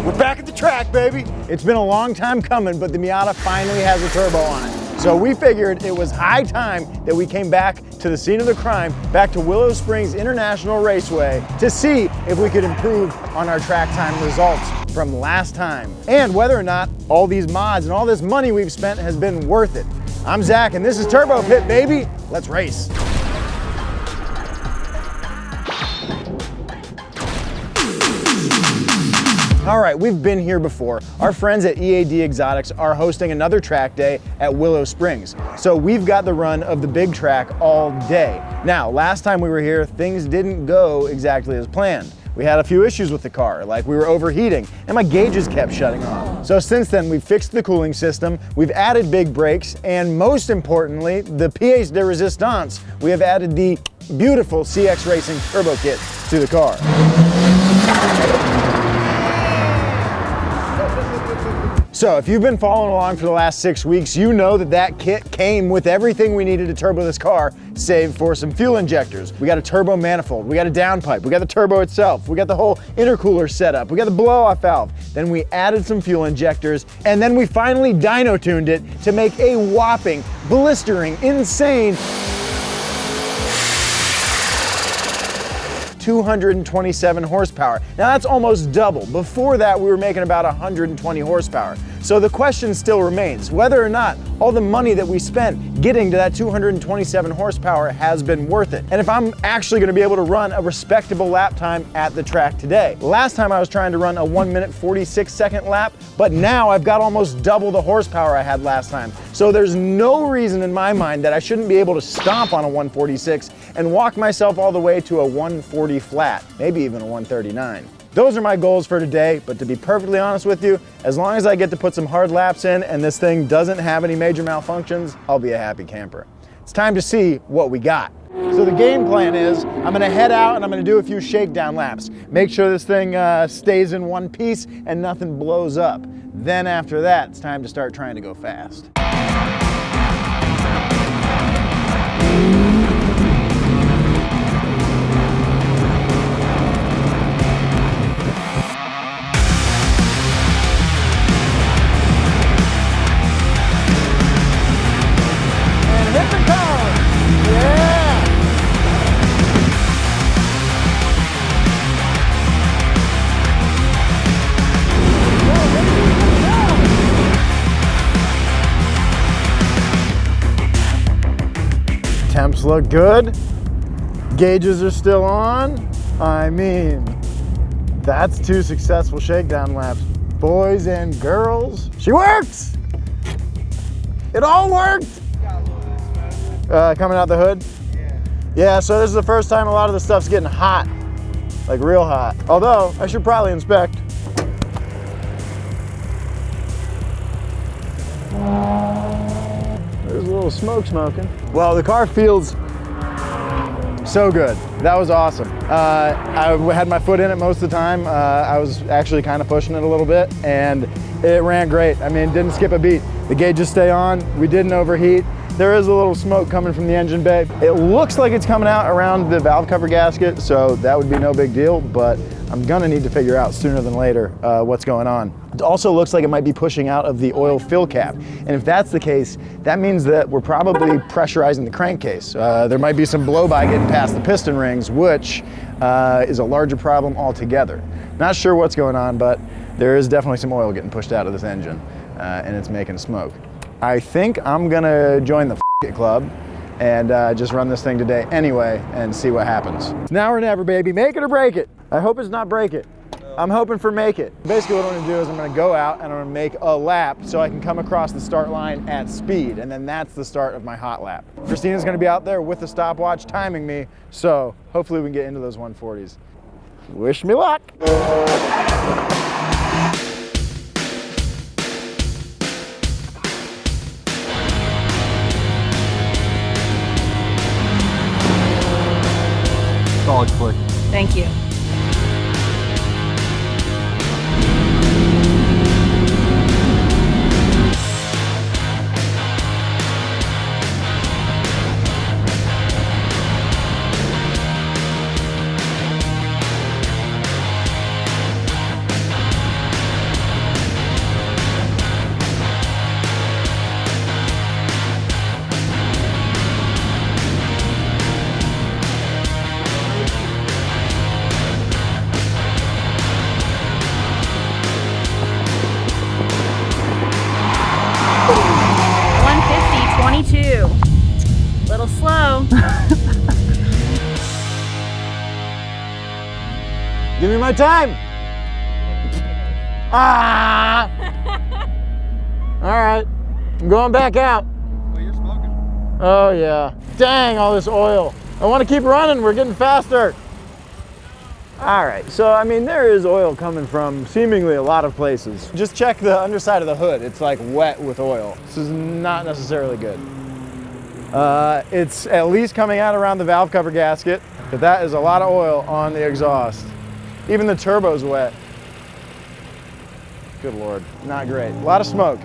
We're back at the track, baby. It's been a long time coming, but the Miata finally has a turbo on it. So we figured it was high time that we came back to the scene of the crime, back to Willow Springs International Raceway, to see if we could improve on our track time results from last time, and whether or not all these mods and all this money we've spent has been worth it. I'm Zach, and this is Turbo Pit, baby. Let's race. All right, we've been here before. Our friends at EAD Exotics are hosting another track day at Willow Springs. So we've got the run of the big track all day. Now, last time we were here, things didn't go exactly as planned. We had a few issues with the car, like we were overheating and my gauges kept shutting off. So since then, we've fixed the cooling system, we've added big brakes, and most importantly, the pièce de résistance, we have added the beautiful CX Racing turbo kit to the car. So if you've been following along for the last 6 weeks, you know that that kit came with everything we needed to turbo this car, save for some fuel injectors. We got a turbo manifold, we got a downpipe, we got the turbo itself, we got the whole intercooler setup, we got the blow-off valve. Then we added some fuel injectors, and then we finally dyno tuned it to make a whopping, blistering, insane 227 horsepower. Now that's almost double. Before that, we were making about 120 horsepower. So the question still remains whether or not all the money that we spent getting to that 227 horsepower has been worth it. And if I'm actually gonna be able to run a respectable lap time at the track today. Last time I was trying to run a 1 minute 46 second lap, but now I've got almost double the horsepower I had last time. So there's no reason in my mind that I shouldn't be able to stomp on a 146 and walk myself all the way to a 140 flat, maybe even a 139. Those are my goals for today, but to be perfectly honest with you, as long as I get to put some hard laps in and this thing doesn't have any major malfunctions, I'll be a happy camper. It's time to see what we got. So the game plan is, I'm gonna head out and I'm gonna do a few shakedown laps. Make sure this thing stays in one piece and nothing blows up. Then after that, it's time to start trying to go fast. Temps look good. Gauges are still on. I mean, that's 2 successful shakedown laps. Boys and girls, she works! It all worked! Coming out the hood? Yeah, so this is the first time a lot of the stuff's getting hot. Like real hot. Although, I should probably inspect. There's a little smoke smoking. Well, the car feels so good. That was awesome. I had my foot in it most of the time. I was actually kind of pushing it a little bit and it ran great. I mean, didn't skip a beat. The gauges stay on, we didn't overheat. There is a little smoke coming from the engine bay. It looks like it's coming out around the valve cover gasket, so that would be no big deal, but I'm gonna need to figure out sooner than later what's going on. It also looks like it might be pushing out of the oil fill cap. And if that's the case, that means that we're probably pressurizing the crankcase. There might be some blow-by getting past the piston rings, which is a larger problem altogether. Not sure what's going on, but there is definitely some oil getting pushed out of this engine, and it's making smoke. I think I'm gonna join the it club and just run this thing today anyway and see what happens. It's now or never, baby. Make it or break it. I hope it's not break it. I'm hoping for make it. Basically what I'm gonna do is I'm gonna go out and I'm gonna make a lap so I can come across the start line at speed, and then that's the start of my hot lap. Christina's gonna be out there with the stopwatch timing me, so hopefully we can get into those 140s. Wish me luck. Solid click. Thank you. my time. Ah! All right, I'm going back out. Well, you're smoking. Oh yeah. Dang, all this oil. I want to keep running, we're getting faster. All right, so I mean, there is oil coming from seemingly a lot of places. Just check the underside of the hood. It's like wet with oil. This is not necessarily good. It's at least coming out around the valve cover gasket, but that is a lot of oil on the exhaust. Even the turbo's wet. Good Lord, not great. A lot of smoke,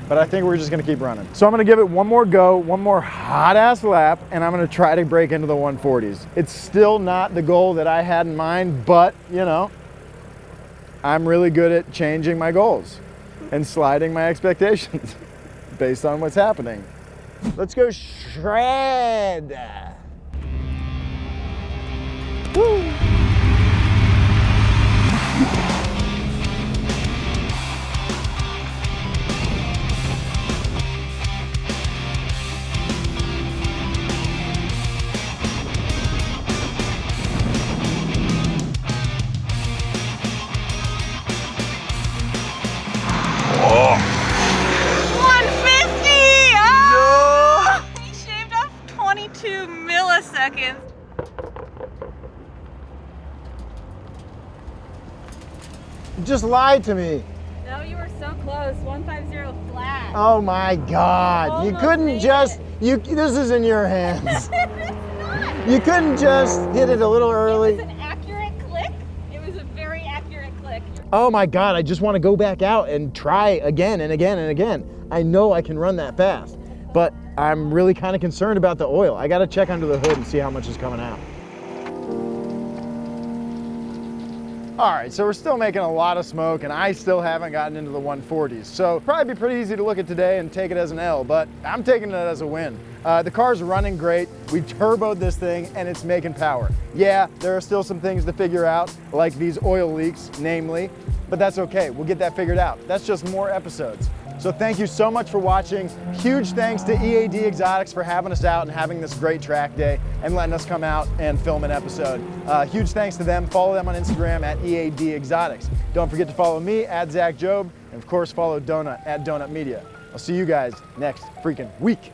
but I think we're just gonna keep running. So I'm gonna give it one more go, one more hot ass lap, and I'm gonna try to break into the 140s. It's still not the goal that I had in mind, but you know, I'm really good at changing my goals and sliding my expectations based on what's happening. Let's go shred. Woo. Milliseconds. You just lied to me. No, you were so close. 150 flat. Oh my God. Almost You couldn't just, this is in your hands. It's not. You couldn't just hit it a little early. It was an accurate click. It was a very accurate click. Oh my God, I just want to go back out and try again and again and again. I know I can run that fast, but I'm really kind of concerned about the oil. I got to check under the hood and see how much is coming out. All right, so we're still making a lot of smoke and I still haven't gotten into the 140s. So probably be pretty easy to look at today and take it as an L, but I'm taking it as a win. The car's running great. We turboed this thing and it's making power. Yeah, there are still some things to figure out, like these oil leaks, namely, but that's okay. We'll get that figured out. That's just more episodes. So thank you so much for watching. Huge thanks to EAD Exotics for having us out and having this great track day and letting us come out and film an episode. Huge thanks to them. Follow them on Instagram at EAD Exotics. Don't forget to follow me at Zach Job, and of course follow Donut at Donut Media. I'll see you guys next freaking week.